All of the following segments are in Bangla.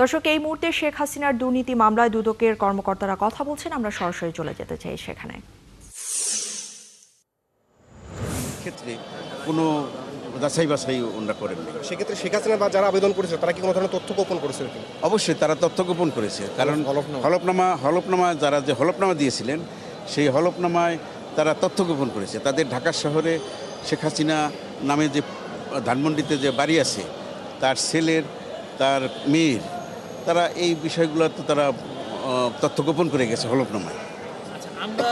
দর্শক, এই মুহূর্তে শেখ হাসিনার দুর্নীতি মামলায় দুদকের কর্মকর্তারা কথা বলছেন। আমরা সরাসরি চলে যেতে চাই সেখানে। ক্ষেত্রে কোনো যাচাই বাছাই ওনারা করেননি। সেক্ষেত্রে শেখ হাসিনা বা যারা আবেদন করেছে তারা কি কোনো ধরনের তথ্য গোপন করেছিল কিনা? অবশ্যই তারা তথ্য গোপন করেছে, কারণ হলফনামা যারা যে হলফনামা দিয়েছিলেন সেই হলফনামায় তারা তথ্য গোপন করেছে। তাদের ঢাকা শহরে শেখ হাসিনা নামে যে ধানমন্ডিতে যে বাড়ি আছে, তার ছেলের, তার মেয়ের, তারা এই বিষয়গুলো তো তারা তথ্য গোপন করে গেছে হলফনামায়। আচ্ছা, আমরা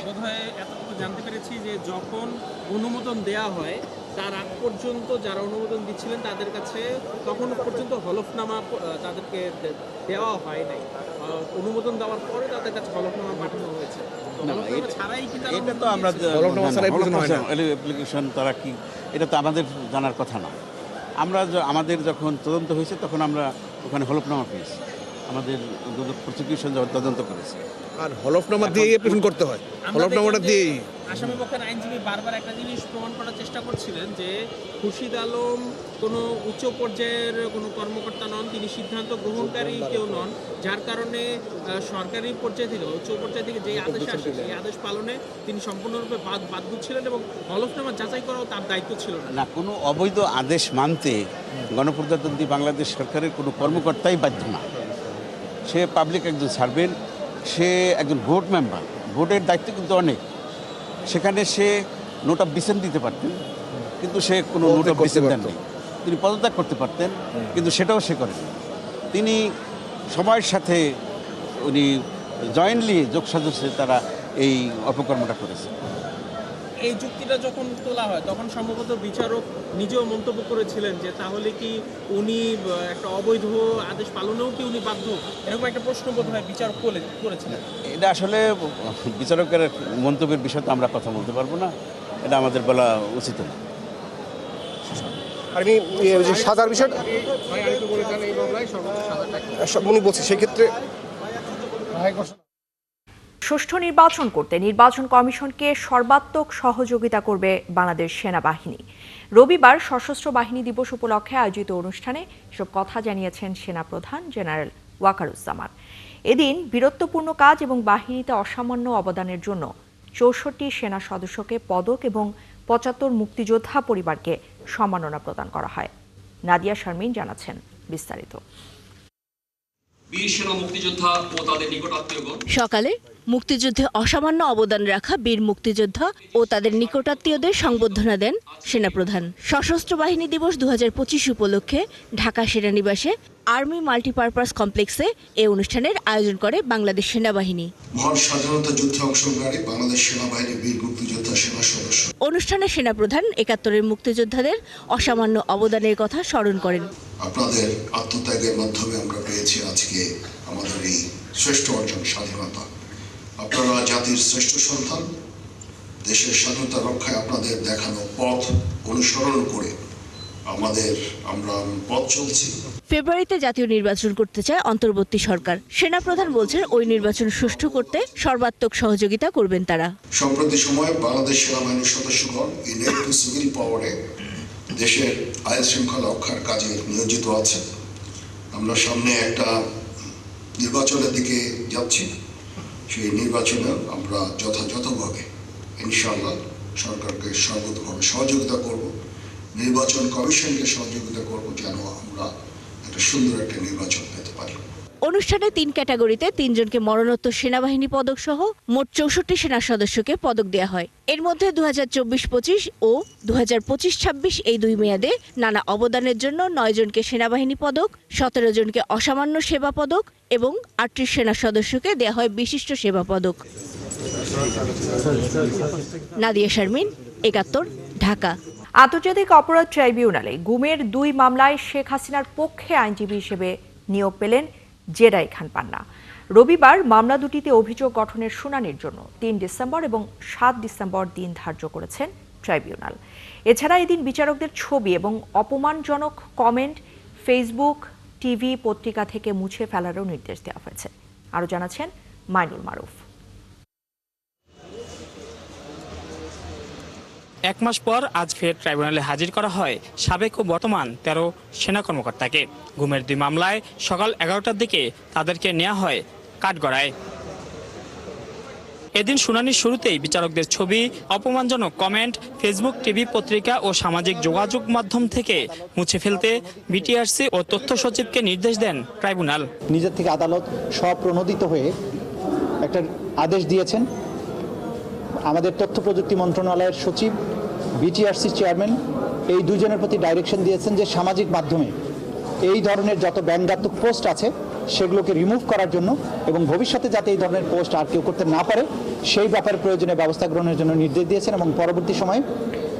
বোধহয় এতটুকু জানতে পেরেছি যে যখন অনুমোদন দেয়া হয় তার আগ পর্যন্ত যারা অনুমোদন দিচ্ছিলেন তাদের কাছে তখন পর্যন্ত হলফনামা তাদেরকে দেওয়া হয় নাই। অনুমোদন দেওয়ার পরে তাদের কাছে হলফনামা পাঠানো হয়েছে। এটা তো আমরা অ্যাপ্লিকেশন তারা কি, এটা তো আমাদের জানার কথা না। আমাদের যখন তদন্ত হয়েছে তখন আমরা ওখানে হলফনামা পেয়েছি, আমাদের প্রসিকিউশন যখন তদন্ত করেছে। আর হলফনামা দিয়েই অ্যাপ্লিকেশন করতে হয়, হলফনামাটা দিয়েই। আসামি পক্ষের আইনজীবী বারবার একটা জিনিস প্রমাণ করার চেষ্টা করছিলেন যে খুরশিদ আলম কোনো উচ্চ পর্যায়ের কোনো কর্মকর্তা নন, তিনি সিদ্ধান্ত গ্রহণকারী কেউ নন, যার কারণে সরকারি পর্যায় থেকে উচ্চ পর্যায় থেকে যে আদেশ আসে সেই আদেশ পালনে তিনি সম্পূর্ণরূপে বাধ্য ছিলেন এবং হলফনামা যাচাই করাও তার দায়িত্ব ছিল না। কোনো অবৈধ আদেশ মানতে গণপ্রজাতন্ত্রী বাংলাদেশ সরকারের কোনো কর্মকর্তাই বাধ্য না। সে পাবলিক একজন সার্ভেন্ট, সে একজন ভোট মেম্বার, ভোটের দায়িত্ব কিন্তু অনেক। সেখানে সে নোট অফ ডিসেন্ট দিতে পারতেন, কিন্তু সে কোনো নোট অফ ডিসেন্ট দেননি। তিনি পদত্যাগ করতে পারতেন, কিন্তু সেটাও সে করেন। তিনি সময়ের সাথে উনি জয়েন্টলি যোগসাজশে তারা এই অপকর্মটা করেছে। এই যুক্তিটা যখন তোলা হয় তখন সম্ভবত বিচারক নিজেও মন্তব্য করেছিলেন যে তাহলে কি উনি একটা অবৈধ আদেশ পালনেও কি উনি বাধ্য, এরকম একটা প্রশ্ন বোধহয় বিচারক করেছিলেন। এটা আসলে বিচারকের মন্তব্যের বিষয়ে তো আমরা কথা বলতে পারবো না, এটা আমাদের বলা উচিত না। আর সাজার বিষয়টা উনি বলছে সেক্ষেত্রে সুষ্ঠু নির্বাচন করতে নির্বাচন কমিশনকে সর্বাত্মক সহযোগিতা করবে বাংলাদেশ সেনাবাহিনী। রবিবার সশস্ত্র বাহিনী দিবস উপলক্ষে আয়োজিত অনুষ্ঠানে এসব কথা জানিয়েছেন সেনাপ্রধান জেনারেল ওয়াকারুজ্জামান। এদিন বীরত্বপূর্ণ কাজ এবং বাহিনীতে অসামান্য অবদানের জন্য 64 সেনা সদস্যকে পদক এবং 75 মুক্তিযোদ্ধা পরিবারকে সম্মাননা প্রদান করা হয়। নাদিয়া শারমিন জানাচ্ছেন বিস্তারিত। সকালে মুক্তিযুদ্ধে অসামান্য অবদান রাখা বীর মুক্তিযোদ্ধা ও তাদের নিকটাত্মীয়দের সংবর্ধনা দেন সেনাপ্রধান। সশস্ত্র বাহিনী দিবস 2025 উপলক্ষে ঢাকা সেনানিবাসে আর্মি মাল্টিপারপাস কমপ্লেক্সে এ অনুষ্ঠানের আয়োজন করে বাংলাদেশ সেনাবাহিনী। মহান স্বাধীনতা যুদ্ধে অংশগ্রহণকারী বাংলাদেশ সেনাবাহিনীর বীর মুক্তিযোদ্ধা সেনা সদস্য। অনুষ্ঠানে সেনাপ্রধান 71 মুক্তিযোদ্ধাদের অসামান্য অবদানের কথা স্মরণ করেন। আপনাদের আত্মত্যাগের মাধ্যমে আমরা পেয়েছি আজকে আমাদের এই শ্রেষ্ঠ অর্জন স্বাধীনতা। আপনারা জাতির শ্রেষ্ঠ সন্তান। দেশের স্বাধীনতা রক্ষায় আপনাদের দেখানো পথ অনুসরণ করে আমরা পথ চলছি। ফেব্রুয়ারিতে জাতীয় নির্বাচন করতে চায় অন্তর্বর্তী সরকার। সেনাপ্রধান বলছেন ওই নির্বাচন সুষ্ঠু করতে সর্বাত্মক সহযোগিতা করবেন তারা। সম্প্রতি সময়ে বাংলাদেশ সেনাবাহিনীর সদস্যগণ ইলেকট্রিক সিভিল পাওয়ারে দেশের আইন শৃঙ্খলা রক্ষার কাজে নিয়োজিত আছেন। আমরা সামনে একটা নির্বাচনের দিকে যাচ্ছি। সেই নির্বাচনে আমরা যথাযথভাবে ইনশাআল্লাহ সরকারকে সর্বতভাবে সহযোগিতা করব, নির্বাচন কমিশনকে সহযোগিতা করব, যেন আমরা একটা সুন্দর একটা নির্বাচন পেতে পারি। অনুষ্ঠানে 3 ক্যাটাগরিতে 3 জনকে মরণোত্তর সেনাবাহিনী পদক সহ মোট 64 সেনা সদস্যকে পদক দেওয়া হয়। এর মধ্যে 2024-25 ও 2025-26 এই 2 মেয়াদে নানা অবদানের জন্য 9 জনকে সেনাবাহিনী পদক, 17 জনকে অসামান্য সেবা পদক এবং 38 সেনা সদস্যকে দেওয়া হয় বিশিষ্ট সেবা পদক। নাদিয়া শারমিন, 71, ঢাকা। আন্তর্জাতিক অপরাধ ট্রাইব্যুনালে গুমের 2 মামলায় শেখ হাসিনার পক্ষে আইনজীবী হিসেবে নিয়োগ পেলেন জেডাই খান পান্না। রবিবার মামলা দুটিতে অভিযোগ গঠনের শুনানির জন্য 3 ডিসেম্বর এবং 7 ডিসেম্বর দিন ধার্য করেছেন ট্রাইব্যুনাল। এছাড়া এদিন বিচারকদের ছবি এবং অপমানজনক কমেন্ট ফেসবুক, টিভি, পত্রিকা থেকে মুছে ফেলারও নির্দেশ দেওয়া হয়েছে। আরও জানাচ্ছেন মাইনুল মারুফ। 1 মাস পর আজ ফের ট্রাইব্যুনালে হাজির করা হয় সাবেক ও বর্তমান 13 সেনা কর্মকর্তাকে। গুমের 2 মামলায় সকাল 11টার দিকে তাদেরকে নেওয়া হয় কাঠগড়ায়। এদিন শুনানির শুরুতেই বিচারকদের ছবি, অপমানজনক কমেন্ট ফেসবুক, টিভি, পত্রিকা ও সামাজিক যোগাযোগ মাধ্যম থেকে মুছে ফেলতে বিটিআরসি ও তথ্য সচিবকে নির্দেশ দেন ট্রাইব্যুনাল। নিজের থেকে আদালত স্বপ্রণোদিত হয়ে একটা আদেশ দিয়েছেন। আমাদের তথ্য প্রযুক্তি মন্ত্রণালয়ের সচিব, বিটিআরসি চেয়ারম্যান এই দুজনের প্রতি ডাইরেকশন দিয়েছেন যে সামাজিক মাধ্যমে এই ধরনের যত ব্যঙ্গাত্মক পোস্ট আছে সেগুলোকে রিমুভ করার জন্য এবং ভবিষ্যতে যাতে এই ধরনের পোস্ট আর কেউ করতে না পারে সেই ব্যাপারে প্রয়োজনীয় ব্যবস্থা গ্রহণের জন্য নির্দেশ দিয়েছেন এবং পরবর্তী সময়ে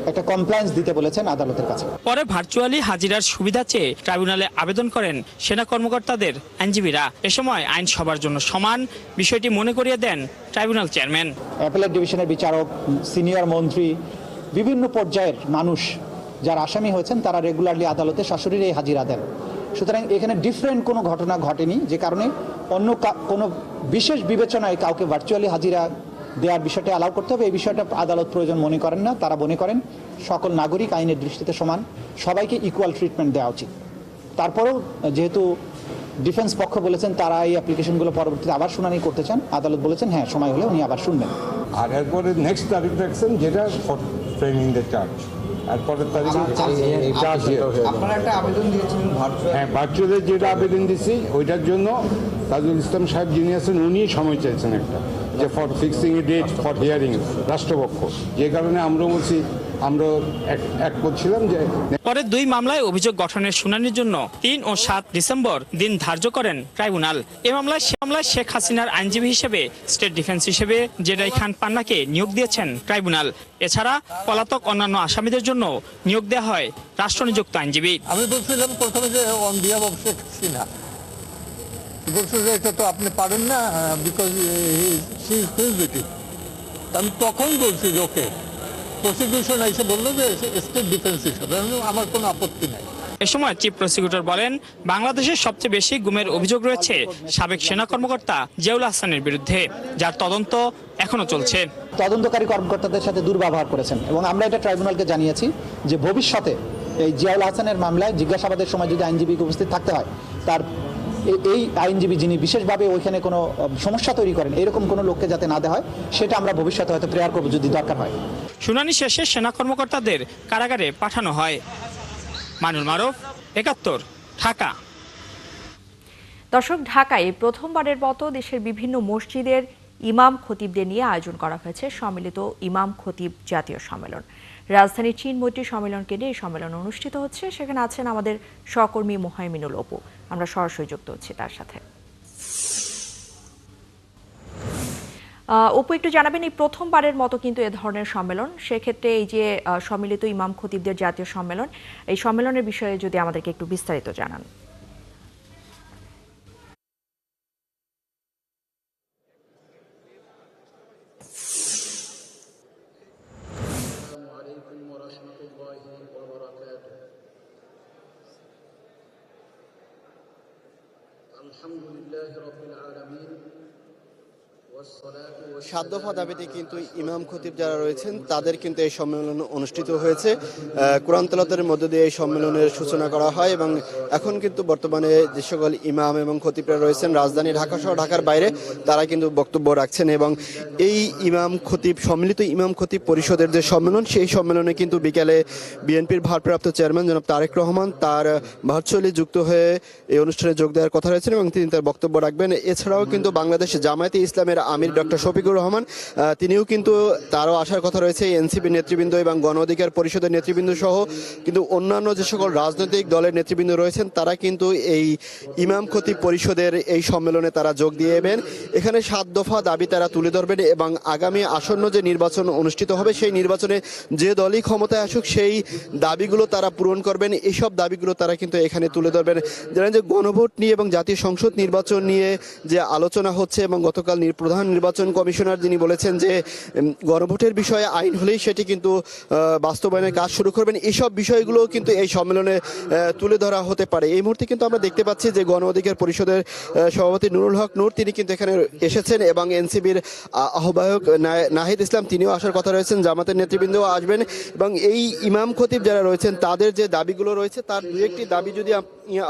একটা কমপ্লায়েন্স দিতে বলেছেন আদালতের কাছে। পরে ভার্চুয়ালি হাজিরার সুবিধা চেয়ে ট্রাইব্যুনালে আবেদন করেন সেনা কর্মকর্তাদের আইনজীবীরা। এ সময় আইন সবার জন্য সমান বিষয়টি মনে করিয়ে দেন ট্রাইব্যুনাল চেয়ারম্যান। অ্যাপেলেট ডিভিশনের বিচারক, সিনিয়র মন্ত্রী, বিভিন্ন পর্যায়ের মানুষ যারা আসামি হয়েছেন তারা রেগুলারলি আদালতে সশরীরে হাজিরা দেন। সুতরাং এখানে ডিফারেন্ট কোনো ঘটনা ঘটেনি, যে কারণে অন্য কোনো বিশেষ বিবেচনায় কাউকে ভার্চুয়ালি হাজিরা দেওয়ার বিষয়টা অ্যালাউ করতে হবে এই বিষয়টা আদালত প্রয়োজন মনে করেন না। তারা মনে করেন সকল নাগরিক আইনের দৃষ্টিতে সমান, সবাইকে ইকুয়াল ট্রিটমেন্ট দেওয়া উচিত। তারপরেও যেহেতু ডিফেন্স পক্ষ বলেছেন তারা এই অ্যাপ্লিকেশনগুলো পরবর্তীতে আবার শুনানি করতে চান, আদালত বলেছেন হ্যাঁ সময় হলে উনি আবার শুনবেন। আর এরপরে নেক্সট তারিখ রাখছেন যেটা ফর ফ্রেমিং দ্য চার্জ। এরপরের তারিখে আপনারা একটা আবেদন দিয়েছিলেন হ্যাঁ, ভার্চুয়ালি যেটা আবেদন দিয়েছি ওইটার জন্য তাজুল ইসলাম সাহেব যিনি আছেন উনি সময় চাইছেন একটা, যে for fixing a date for hearing রাষ্ট্রপক্ষ, যে কারণে আমরা বলছি আমরা এক করছিলাম যে। পরে 2 মামলায় অভিযোগ গঠনের শুনানির জন্য 3 ও 7 ডিসেম্বর দিন ধার্য করেন ট্রাইব্যুনাল। এই মামলায় শেখ হাসিনার আইনজীবী হিসেবে স্টেট ডিফেন্স হিসেবে জেডাই খান পান্নাকে নিয়োগ দিয়েছেন ট্রাইব্যুনাল। এছাড়া পলাতক অন্যান্য আসামিদের জন্য নিয়োগ দেওয়া হয় রাষ্ট্রনিযুক্ত আইনজীবী। আমি বলছিলাম প্রথমে যে on behalf of Sheikh Hasina বলছো যে এটা তো আপনি পারেন না বিকজ শি ইজ ফিজিটিভ। আমি তখন বলছি যে ওকে, প্রসিকিউশন এসে বললো যে স্টেট ডিফেন্স হিসাবে আমার কোনো আপত্তি নাই। এ সময় চিফ প্রসিকিউটর বলেন, বাংলাদেশের সবচেয়ে বেশি গুমের অভিযোগ রয়েছে সাবেক সেনা কর্মকর্তা জিয়াউল হাসানের বিরুদ্ধে, যার তদন্ত এখনো চলছে। তদন্তকারী কর্মকর্তাদের সাথে দুর্ব্যবহার করেছেন এবং আমরা এটা ট্রাইব্যুনালকে জানিয়েছি যে ভবিষ্যতে এই জিয়াউল হাসানের মামলায় জিজ্ঞাসাবাদের সময় যদি আইনজীবীকে উপস্থিত থাকতে হয়, তার এই আইনজীবী যিনি বিশেষভাবে ওইখানে কোনো সমস্যা তৈরি করেন এরকম কোনো লোককে যাতে না দেওয়া হয় সেটা আমরা ভবিষ্যতে হয়তো প্রেয়ার করবো যদি দরকার হয়। শুনানি শেষে সেনা কর্মকর্তাদের কারাগারে পাঠানো হয়। মানুল মারুফ, ৭১, ঢাকা। দর্শক, ঢাকায় প্রথমবারের মতো দেশের বিভিন্ন মসজিদের ইমাম খতিবদের নিয়ে আয়োজন করা হয়েছে সম্মিলিত ইমাম খতিব জাতীয় সম্মেলন। রাজধানীর চীন মৈত্রী সম্মেলন কেন্দ্রে এই সম্মেলন অনুষ্ঠিত হচ্ছে। সেখানে আছেন আমাদের সহকর্মী মোহাইমিনুল অপু। আমরা সরাসরি যুক্ত হচ্ছি তার সাথে। অপু, একটু জানাবেন, এই প্রথমবারের মতো কিন্তু এ ধরনের সম্মেলন, সেক্ষেত্রে এই যে সম্মিলিত ইমাম খতিবদের জাতীয় সম্মেলন, এই সম্মেলনের বিষয়ে যদি আমাদেরকে একটু বিস্তারিত জানান। আলহামদুলিল্লাহি রাব্বিল আলামিন। 7 দফা দাবিতে কিন্তু ইমাম খতিব যারা রয়েছেন তাদের কিন্তু এই সম্মেলন অনুষ্ঠিত হয়েছে। কোরআন তেলাওয়াতের মধ্য দিয়ে এই সম্মেলনের সূচনা করা হয় এবং এখন কিন্তু বর্তমানে যে সকল ইমাম এবং খতিবরা রয়েছেন রাজধানী ঢাকা সহ ঢাকার বাইরে তারা কিন্তু বক্তব্য রাখছেন এবং এই ইমাম খতিব সম্মিলিত ইমাম খতিব পরিষদের যে সম্মেলন সেই সম্মেলনে কিন্তু বিকেলে বিএনপির ভারপ্রাপ্ত চেয়ারম্যান জনাব তারেক রহমান তার ভার্চুয়ালি যুক্ত হয়ে এই অনুষ্ঠানে যোগ দেওয়ার কথা রয়েছেন এবং তিনি তার বক্তব্য রাখবেন। এছাড়াও কিন্তু বাংলাদেশ জামায়াতে ইসলামের আমির ডক্টর শফিকুর রহমান তিনিও কিন্তু তারও আসার কথা রয়েছে। এনসিপি নেতৃবৃন্দ এবং গণ অধিকার পরিষদের নেতৃবৃন্দ সহ কিন্তু অন্যান্য যে সকল রাজনৈতিক দলের নেতৃবৃন্দ রয়েছেন তারা কিন্তু এই ইমাম খতিব পরিষদের এই সম্মেলনে তারা যোগ দিয়েবেন। এখানে 7 দফা দাবি তারা তুলে ধরবেন এবং আগামী আসন্ন যে নির্বাচন অনুষ্ঠিত হবে সেই নির্বাচনে যে দলই ক্ষমতায় আসুক সেই দাবিগুলো তারা পূরণ করবেন। এইসব দাবিগুলো তারা কিন্তু এখানে তুলে ধরবেন। জানেন যে গণভোট নিয়ে এবং জাতীয় সংসদ নির্বাচন নিয়ে যে আলোচনা হচ্ছে এবং গতকাল প্রধান নির্বাচন কমিশনার, যিনি বলেছেন যে গণভোটের বিষয়ে আইন হলেই সেটি কিন্তু বাস্তবায়নের কাজ শুরু করবেন। এইসব বিষয়গুলো কিন্তু এই সম্মেলনে তুলে ধরা হতে পারে। এই মুহূর্তে কিন্তু আমরা দেখতে পাচ্ছি যে গণ অধিকার পরিষদের সভাপতি নুরুল হক নূর তিনি কিন্তু এখানে এসেছেন এবং এনসিপির আহ্বায়ক নাহিদ ইসলাম তিনিও আসার কথা রয়েছেন, জামাতের নেতৃবৃন্দও আসবেন এবং এই ইমাম খতিব যারা রয়েছেন তাদের যে দাবিগুলো রয়েছে তার দু একটি দাবি যদি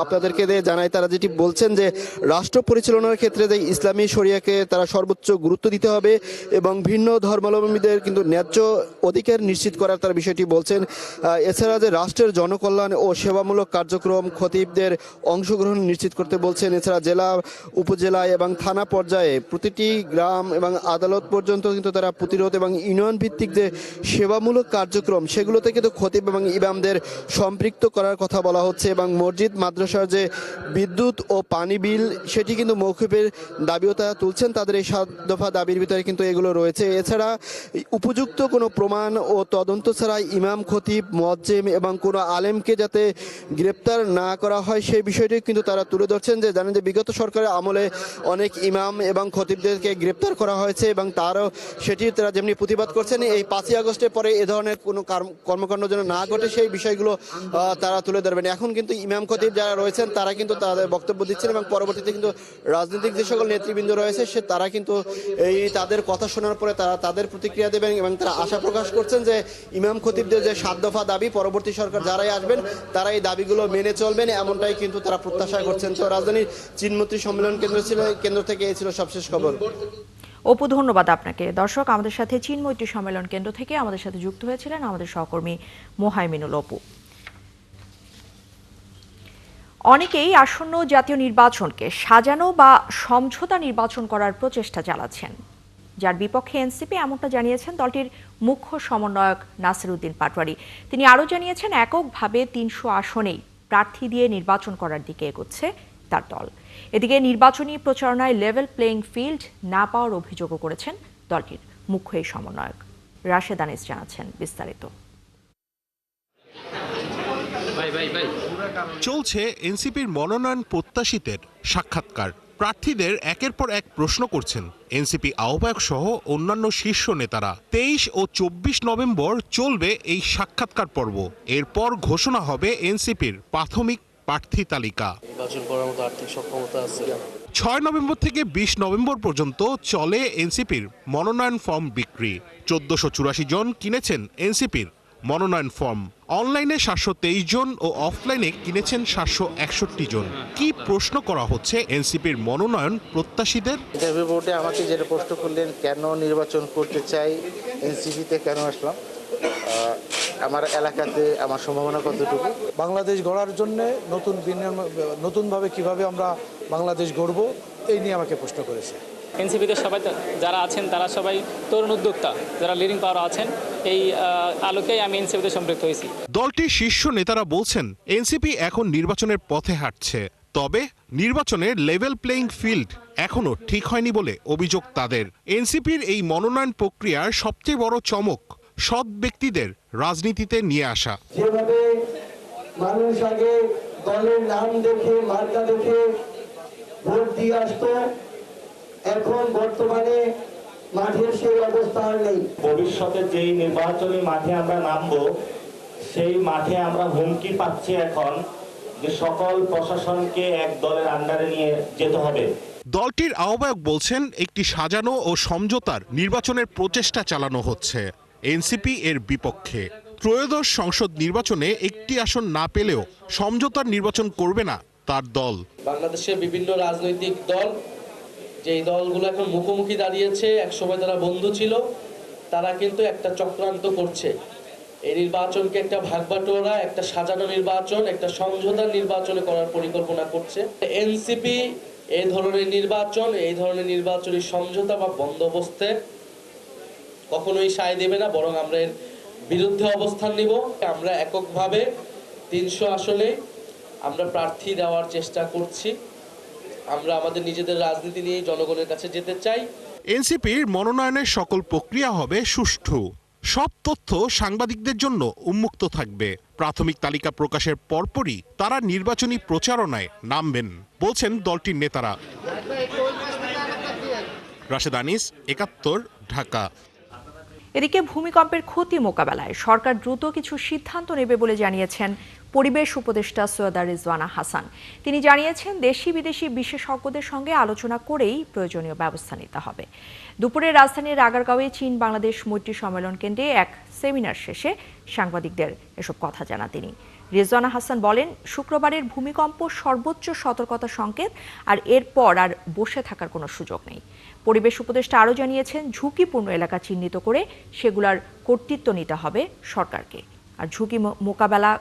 আপনাদেরকে জানাই, তারা যেটি বলছেন যে রাষ্ট্র পরিচালনার ক্ষেত্রে যে ইসলামী শরিয়াকে তারা সর্বোচ্চ গুরুত্ব দিতে হবে এবং ভিন্ন ধর্মাবলম্বীদের কিন্তু ন্যায্য অধিকার নিশ্চিত করার তার বিষয়টি বলছেন। এছাড়া যে রাষ্ট্রের জনকল্যাণ ও সেবামূলক কার্যক্রম খতিবদের অংশগ্রহণ নিশ্চিত করতে বলছেন। এছাড়া জেলা, উপজেলা এবং থানা পর্যায়ে প্রতিটি গ্রাম এবং আদালত পর্যন্ত কিন্তু তারা প্রতিরোধ এবং ইউনিয়ন ভিত্তিক যে সেবামূলক কার্যক্রম সেগুলোতে কিন্তু খতিব এবং ইমামদের সম্পৃক্ত করার কথা বলা হচ্ছে এবং মসজিদ মাদ্রাসার যে বিদ্যুৎ ও পানি বিল সেটি কিন্তু মৌকুফের দাবিও তারা তুলছেন। তাদের এই 7 দফা দাবির ভিতরে কিন্তু এগুলো রয়েছে। এছাড়া উপযুক্ত কোনো প্রমাণ ও তদন্ত ছাড়া ইমাম, খতিব, মুয়াজ্জিম এবং কোনো আলেমকে যাতে গ্রেপ্তার না করা হয় সেই বিষয়টি কিন্তু তারা তুলে ধরছেন। যে জানেন যে বিগত সরকারের আমলে অনেক ইমাম এবং খতিবদেরকে গ্রেপ্তার করা হয়েছে এবং তারও সেটি তারা যেমনি প্রতিবাদ করছেন এই 5ই আগস্টের পরে এ ধরনের কোনো কর্মকাণ্ড যেন না ঘটে সেই বিষয়গুলো তারা তুলে ধরবেন। এখন কিন্তু ইমাম খতিব যারা রয়েছেন তারা কিন্তু তাদের বক্তব্য দিচ্ছেন এবং পরবর্তীতে কিন্তু রাজনৈতিক যে সকল নেতৃবৃন্দ রয়েছে তারা কিন্তু এই তাদের কথা শোনার পরে তারা তাদের প্রতিক্রিয়া দেবেন এবং তারা আশা প্রকাশ করছেন যে ইমাম খতিবদের যে 7 দফা দাবি পরবর্তী সরকার যারাই আসবেন তারা এই দাবিগুলো মেনে চলবেন, এমনটাই কিন্তু তারা প্রত্যাশা করছেন। তো রাজধানীর চীনমৈত্রী সম্মেলন কেন্দ্র থেকে এই ছিল সবশেষ খবর। অপু, ধন্যবাদ আপনাকে। দর্শক, আমাদের সাথে চীনমৈত্রী সম্মেলন কেন্দ্র থেকে আমাদের সাথে যুক্ত হয়েছিলেন আমাদের সহকর্মী মোহাইমিনুল অপু। অনেকেই আসন্ন জাতীয় নির্বাচনকে সাজানো বা সমঝোতা নির্বাচন করার প্রচেষ্টা চালাচ্ছেন, যার বিপক্ষে এনসিপি, এমনটা জানিয়েছেন দলটির মুখ্য সমন্বয়ক নাসির উদ্দিন পাটোয়ারি। তিনি আরও জানিয়েছেন এককভাবে 300 আসনেই প্রার্থী দিয়ে নির্বাচন করার দিকে এগোচ্ছে তার দল। এদিকে নির্বাচনী প্রচারণায় লেভেল প্লেইং ফিল্ড না পাওয়ার অভিযোগও করেছেন দলটির মুখ্য এই সমন্বয়ক। রাশেদ আনিস জানাচ্ছেন বিস্তারিত। চলছে এনসিপির মনোনয়ন প্রত্যাশীদের সাক্ষাৎকার। প্রার্থীদের একের পর এক প্রশ্ন করছেন এনসিপি আহ্বায়ক সহ অন্যান্য শীর্ষ নেতারা। 23 ও 24 নভেম্বর চলবে এই সাক্ষাৎকার পর্ব। এরপর ঘোষণা হবে এনসিপির প্রাথমিক প্রার্থী তালিকা। 6 নভেম্বর থেকে 20 নভেম্বর পর্যন্ত চলে এনসিপির মনোনয়ন ফর্ম বিক্রি। 1484 জন কিনেছেন এনসিপির মনোনয়ন ফর্ম। অনলাইনে 723 জন ও অফলাইনে কিনেছেন 761 জন। কি প্রশ্ন করা হচ্ছে এনসিপির মনোনয়ন প্রত্যাশীদের? ইন্টারভিউ বোর্ডে আমাকে যেটা প্রশ্ন করলেন, কেন নির্বাচন করতে চাই, এনসিপিতে কেন আসলাম, আমার এলাকাতে আমার সম্ভাবনা কতটুকু, বাংলাদেশ গড়ার জন্য নতুনভাবে কিভাবে আমরা বাংলাদেশ গড়ব এই নিয়ে আমাকে প্রশ্ন করেছে। এনসিপিতে সবাই যারা আছেন তারা সবাই তরুণ উদ্যোক্তা, যারা লিডিং পাওয়ার আছেন, এই আলোকেই আমি এনসিপিতে সম্পৃক্ত হয়েছি। দলটির শীর্ষ নেতারা বলছেন এনসিপি এখন নির্বাচনের পথে হাঁটছে, তবে নির্বাচনের লেভেল প্লেইং ফিল্ড এখনো ঠিক হয়নি বলে অভিযোগ তাদের। এনসিপির এই মনোনয়ন প্রক্রিয়ার সবচেয়ে বড় চমক সৎ ব্যক্তিদের রাজনীতিতে নিয়ে আসা। যেভাবে মানুষ আগে দলের নাম দেখে, মার্কা দেখে ভোট দিয়ে আসতো, এখন বর্তমানে মাঠের সেই অবস্থা আর নেই। ভবিষ্যতে যেই নির্বাচনী মাঠে আমরা নামবো সেই মাঠে আমরা হুমকি পাচ্ছি এখন যে সকল প্রশাসনকে এক দলের আন্ডারে নিয়ে যেতে হবে। দলটির আহ্বায়ক বলছেন একটি সাজানো ও সমঝোতার নির্বাচনের প্রচেষ্টা চালানো হচ্ছে। এনসিপি এর বিপক্ষে। ত্রয়োদশ সংসদ নির্বাচনে একটি আসন না পেলেও সমঝোতার নির্বাচন করবে না তার দল। বাংলাদেশের বিভিন্ন রাজনৈতিক দল, যেই দলগুলো এখন মুখোমুখি দাঁড়িয়েছে, একসময় তারা বন্ধু ছিল, তারা কিন্তু একটা চক্রান্ত করছে। এই নির্বাচনকে একটা ভাগবাটোয়ারা, একটা সাজানো নির্বাচন, একটা সমঝোতার নির্বাচনে করার পরিকল্পনা করছে। এনসিপি এই ধরনের নির্বাচন, এই ধরনের নির্বাচনী সমঝোতা বা বন্দোবস্তে কখনোই সায় দেবে না, বরং আমরা এর বিরুদ্ধে অবস্থান নিব। আমরা এককভাবে 300 আসনে আমরা প্রার্থী দেওয়ার চেষ্টা করছি। আমরা আমাদের নিজেদের রাজনীতি নিয়ে জনগণের কাছে যেতে চাই। এনসিপির মনোনয়নের সকল প্রক্রিয়া হবে সুষ্ঠু। সব তথ্য সাংবাদিকদের জন্য উন্মুক্ত থাকবে। প্রাথমিক তালিকা প্রকাশের পরপরই তারা নির্বাচনী প্রচারণায় নামবেন বলছেন দলটির নেতারা। রাশেদ আনিস, ৭১, ঢাকা। এদিকে ভূমিকম্পের ক্ষতি মোকাবেলায় সরকার দ্রুত কিছু সিদ্ধান্ত নেবে বলে জানিয়েছেন পরিবেশ উপদেষ্টা সৈয়দা রিজওয়ানা হাসান। তিনি জানিয়েছেন, দেশি বিদেশি বিশেষজ্ঞদের সঙ্গে আলোচনা করেই প্রয়োজনীয় ব্যবস্থা নিতে হবে। দুপুরে রাজধানীর আগারগাঁওয়ে চীন বাংলাদেশ মৈত্রী সম্মেলন কেন্দ্রে এক সেমিনার শেষে সাংবাদিকদের এসব কথা জানান তিনি। রিজওয়ানা হাসান বলেন, শুক্রবারের ভূমিকম্প সর্বোচ্চ সতর্কতা সংকেত, আর এরপর আর বসে থাকার কোনো সুযোগ নেই। পরিবেশ উপদেষ্টা আরও জানিয়েছেন, ঝুঁকিপূর্ণ এলাকা চিহ্নিত করে সেগুলার কর্তৃত্ব নিতে হবে সরকারকে, আর ঝুঁকি মোকাবেলা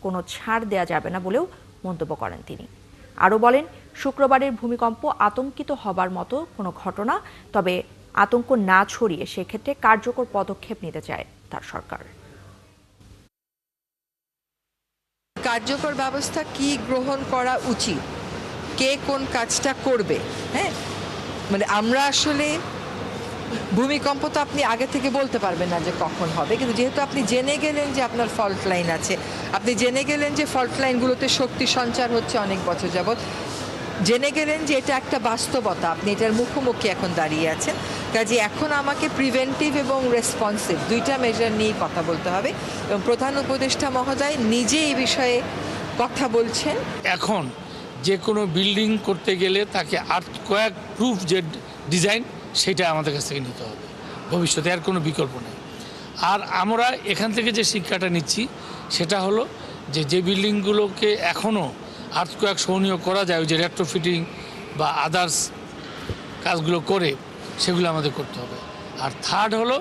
কোনো ছাড় দেয়া যাবে না বলেও মন্তব্য করেন তিনি। আরও বলেন, শুক্রবারের ভূমিকম্প আতঙ্কিত হবার মতো কোনো ঘটনা, তবে আতঙ্ক না ছড়িয়ে সেক্ষেত্রে কার্যকর পদক্ষেপ নিতে চায় তার সরকার। কার্যকর ব্যবস্থা কি গ্রহণ করা উচিত, কে কোন কাজটা করবে, হ্যাঁ, মানে আমরা আসলে ভূমিকম্প তো আপনি আগে থেকে বলতে পারবেন না যে কখন হবে, কিন্তু যেহেতু আপনি জেনে গেলেন যে আপনার ফল্ট লাইন আছে, আপনি জেনে গেলেন যে ফল্ট লাইনগুলোতে শক্তি সঞ্চার হচ্ছে অনেক বছর যাবৎ, জেনে গেলেন যে এটা একটা বাস্তবতা, আপনি এটার মুখোমুখি এখন দাঁড়িয়ে আছেন। কাজে এখন আমাকে প্রিভেন্টিভ এবং রেসপন্সিভ দুইটা মেজার নিয়ে কথা বলতে হবে, এবং প্রধান উপদেষ্টা মহোদয় নিজে এই বিষয়ে কথা বলছেন। এখন যে কোনো বিল্ডিং করতে গেলে তাকে আর্থকোয়াক প্রুফ যে ডিজাইন, সেটা আমাদের কাছ থেকে নিতে হবে ভবিষ্যতে, আর কোনো বিকল্প নেই। আর আমরা এখান থেকে যে শিক্ষাটা নিচ্ছি সেটা হলো যে বিল্ডিংগুলোকে এখনও আর্থকোয়াক সহনীয় করা যায়, ওই যে রেট্রোফিটিং বা আদার্স কাজগুলো করে সেগুলো আমাদের করতে হবে। আর থার্ড হলো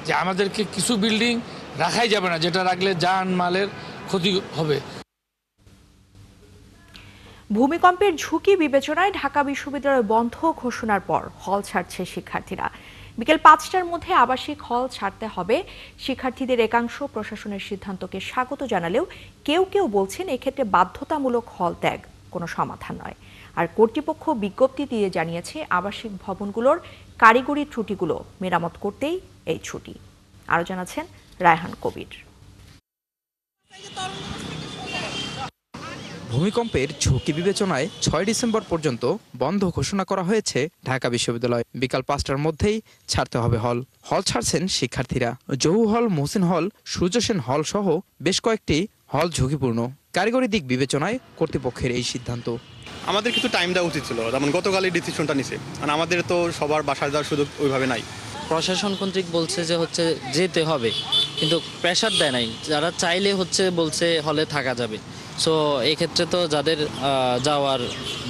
যে আমাদেরকে কিছু বিল্ডিং রাখাই যাবে না, যেটা রাখলে যান মালের ক্ষতি হবে। ভূমিকম্পের ঝুঁকি বিবেচনায় ঢাকা বিশ্ববিদ্যালয় বন্ধ ঘোষণার পর হল ছাড়ছে শিক্ষার্থীরা। বিকেল ৫টার মধ্যে আবাসিক হল ছাড়তে হবে। শিক্ষার্থীদের একাংশ প্রশাসনের সিদ্ধান্তকে স্বাগত জানালেও কেউ কেউ বলছেন, এক্ষেত্রে বাধ্যতামূলক হল ত্যাগ কোনো সমাধান নয়। আর কর্তৃপক্ষ বিজ্ঞপ্তি দিয়ে জানিয়েছে, আবাসিক ভবনগুলোর কারিগরি ত্রুটিগুলো মেরামত করতেই এই ছুটি। আরও জানাচ্ছেন রায়হান কবির। ভূমিকম্পের ঝুঁকি বিবেচনায় ৬ ডিসেম্বর পর্যন্ত বন্ধ ঘোষণা করা হয়েছে ঢাকা বিশ্ববিদ্যালয়। বিকাল ৫টার মধ্যেই ছাড়তে হবে হল। হল ছাড়ছেন শিক্ষার্থীরা। জহু হল, মহসিন হল, সূর্য সেন হল সহ বেশ কয়েকটি হল ঝুঁকিপূর্ণ। কারিগরি দিক বিবেচনায় কর্তৃপক্ষের এই সিদ্ধান্ত। আমাদের কিছু টাইম দেওয়া উচিত ছিল, যেমন গতকালই ডিসিশনটা নিছে, কারণ আমাদের তো সবার বাসায় যাওয়ার সুযোগ ওইভাবে নাই। প্রশাসন কর্তৃক বলছে যে যেতে হবে, কিন্তু প্রেশার দেয় নাই। যারা চাইলে বলছে হলে থাকা যাবে। সো এই ক্ষেত্রে তো যাদের যাওয়ার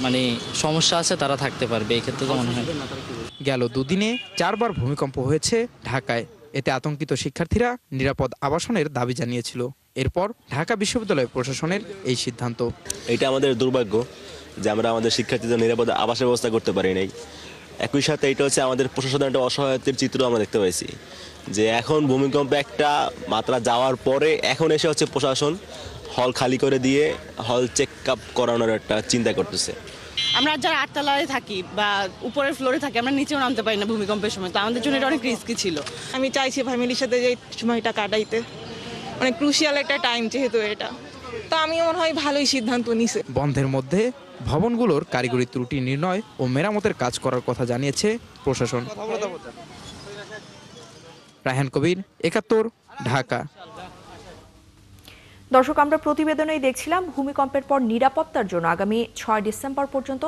মানে সমস্যা আছে তারা থাকতে পারবে। এই ক্ষেত্রে তো মনে হয় গেল দুদিনে 4 বার ভূমিকম্প হয়েছে ঢাকায়। এতে আতঙ্কিত শিক্ষার্থীরা নিরাপদ আবাসনের দাবি জানিয়েছিল। এরপর ঢাকা বিশ্ববিদ্যালয় প্রশাসনের এই সিদ্ধান্ত। এটা আমাদের দুর্ভাগ্য যে আমরা আমাদের শিক্ষার্থীদের নিরাপদ আবাসের ব্যবস্থা করতে পারি নাই। একই সাথে এটা হচ্ছে আমাদের প্রশাসনের একটা অসহায়তার চিত্র আমরা দেখতে পাইছি, যে এখন ভূমিকম্পে একটা মাত্রা যাওয়ার পরে এখন এসে হচ্ছে প্রশাসন হল খালি করে দিয়ে হল চেক আপ করানোর একটা চিন্তা করতেছে। আমরা যারা 8 তলায় থাকি বা উপরের ফ্লোরে থাকি, আমরা নিচেও নামতে পারি না ভূমিকম্পের সময়, তো আমাদের জন্য এটা অনেক রিস্কি ছিল। আমি চাইছি ফ্যামিলির সাথে যে সময়টা কাটাইতে, অনেক ক্রুশিয়াল একটা টাইম যেহেতু এটা, তো আমি মনে হয় ভালোই সিদ্ধান্ত নিছে। বন্ধের মধ্যে ভবনগুলোর কারিগরি ত্রুটি নির্ণয় ও মেরামতের কাজ করার কথা জানিয়েছে প্রশাসন। রায়হান কবির, ৭১, ঢাকা। দর্শক, আমরা প্রতিবেদনেই দেখছিলাম, ভূমিকম্পের পর নিরাপত্তার জন্য আগামী ৬ ডিসেম্বর পর্যন্ত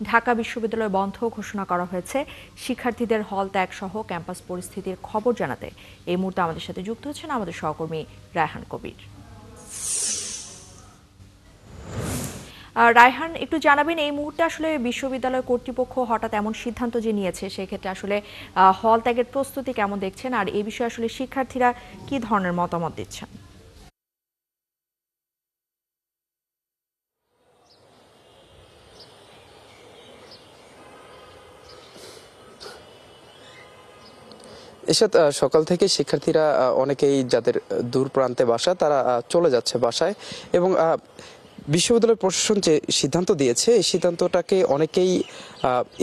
ঢাকা বিশ্ববিদ্যালয় বন্ধ ঘোষণা করা হয়েছে। শিক্ষার্থীদের হল ত্যাগ সহ ক্যাম্পাস পরিস্থিতির খবর জানাতে এই মুহূর্তে আমাদের সাথে যুক্ত হচ্ছেন আমাদের সহকর্মী রায়হান কবির। রায়হান, একটু জানাবেন, এই মুহূর্তে আসলে বিশ্ববিদ্যালয় কর্তৃপক্ষ হঠাৎ এমন সিদ্ধান্ত যে নিয়েছে, সেক্ষেত্রে আসলে হল ত্যাগের প্রস্তুতি কেমন দেখছেন, আর এই বিষয়ে আসলে শিক্ষার্থীরা কি ধরনের মতামত দিচ্ছেন? এসব সকাল থেকে শিক্ষার্থীরা অনেকেই যাদের দূর প্রান্তে বাসা তারা চলে যাচ্ছে বাসায়, এবং বিশ্ববিদ্যালয় প্রশাসন যে সিদ্ধান্ত দিয়েছে এই সিদ্ধান্তটাকে অনেকেই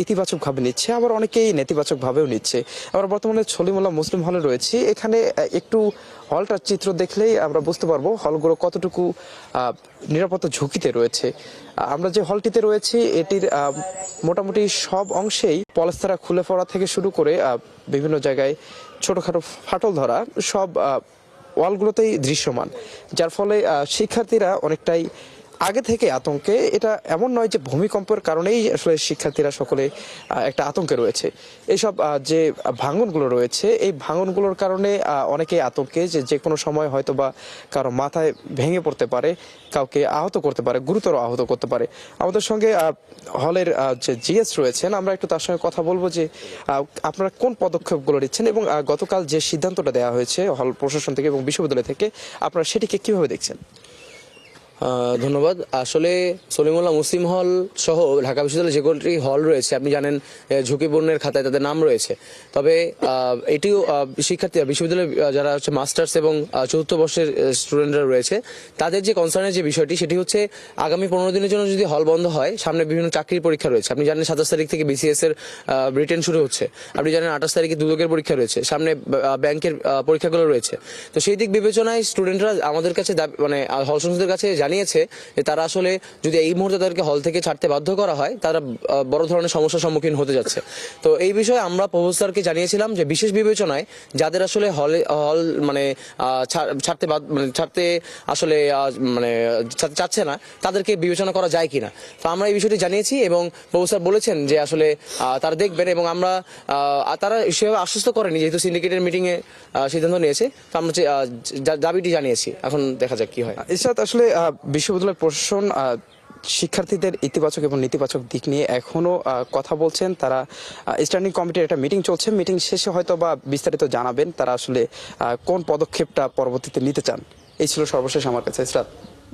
ইতিবাচকভাবে নিচ্ছে, আবার অনেকেই নেতিবাচকভাবেও নিচ্ছে। আমরা বর্তমানে সলিমুল্লাহ মুসলিম হলে রয়েছি। এখানে একটু হলটার চিত্র দেখলেই আমরা বুঝতে পারবো হলগুলো কতটুকু নিরাপত্তা ঝুঁকিতে রয়েছে। আমরা যে হলটিতে রয়েছি এটির মোটামুটি সব অংশেই পলেস্তারা খুলে পড়া থেকে শুরু করে বিভিন্ন জায়গায় ছোটখাটো ফাটল ধরা সব ওয়ালগুলোতেই দৃশ্যমান, যার ফলে শিক্ষার্থীরা অনেকটাই আগে থেকে আতঙ্কে। এটা এমন নয় যে ভূমিকম্পের কারণেই আসলে শিক্ষার্থীরা সকলে একটা আতঙ্কে রয়েছে। এইসব যে ভাঙনগুলো রয়েছে এই ভাঙনগুলোর কারণে অনেকেই আতঙ্কে যে কোনো সময় হয়তো বা কারো মাথায় ভেঙে পড়তে পারে, কাউকে আহত করতে পারে, গুরুতর আহত করতে পারে। আমাদের সঙ্গে হলের যে জিএস রয়েছেন, আমরা একটু তার সঙ্গে কথা বলবো যে আপনারা কোন পদক্ষেপগুলো নিচ্ছেন এবং গতকাল যে সিদ্ধান্তটা দেওয়া হয়েছে হল প্রশাসন থেকে এবং বিশ্ববিদ্যালয় থেকে আপনারা সেটিকে কিভাবে দেখছেন? ধন্যবাদ। আসলে সলিমুল্লাহ মুসলিম হল সহ ঢাকা বিশ্ববিদ্যালয়ে যে কটি হল রয়েছে আপনি জানেন ঝুঁকিপূর্ণের খাতায় তাদের নাম রয়েছে। তবে এটিও শিক্ষার্থীরা বিশ্ববিদ্যালয়ে যারা হচ্ছে মাস্টার্স এবং চতুর্থ বর্ষের স্টুডেন্টরা রয়েছে তাদের যে কনসার্নের যে বিষয়টি সেটি হচ্ছে আগামী 15 দিনের জন্য যদি হল বন্ধ হয়, সামনে বিভিন্ন চাকরির পরীক্ষা রয়েছে। আপনি জানেন 27 তারিখ থেকে বিসিএস এর রিটেন শুরু হচ্ছে, আপনি জানেন 28 তারিখে দুদকের পরীক্ষা রয়েছে, সামনে ব্যাংকের পরীক্ষাগুলো রয়েছে। তো সেই দিক বিবেচনায় স্টুডেন্টরা আমাদের কাছে মানে হল সংসদের কাছে জানিয়েছে যে তারা আসলে যদি এই মুহূর্তে তাদেরকে হল থেকে ছাড়তে বাধ্য করা হয় তারা বড় ধরনের সমস্যার সম্মুখীন হতে যাচ্ছে। তো এই বিষয়ে আমরা প্রফেসরকে জানিয়েছিলাম যে বিশেষ বিবেচনায় যাদের আসলে হল মানে ছাড়তে আসলে মানে চাচ্ছে না তাদেরকে বিবেচনা করা যায় কিনা। তো আমরা এই বিষয়টি জানিয়েছি এবং প্রফেসর বলেছেন যে আসলে তারা দেখবেন এবং আমরা তারা সেভাবে আশ্বস্ত করেনি যেহেতু সিন্ডিকেটের মিটিংয়ে সিদ্ধান্ত নিয়েছে। তো আমরা দাবিটি জানিয়েছি, এখন দেখা যাক কি হয়। এছাড়া আসলে বিশ্ববিদ্যালয় প্রশাসন শিক্ষার্থীদের ইতিবাচক এবং নেতিবাচক দিক নিয়ে এখনো কথা বলছেন। তারা স্ট্যান্ডিং কমিটির একটা মিটিং চলছে, মিটিং শেষে হয়তো বা বিস্তারিত জানাবেন তারা আসলে কোন পদক্ষেপটা পরবর্তীতে নিতে চান। এই ছিল সর্বশেষ আমার কাছে।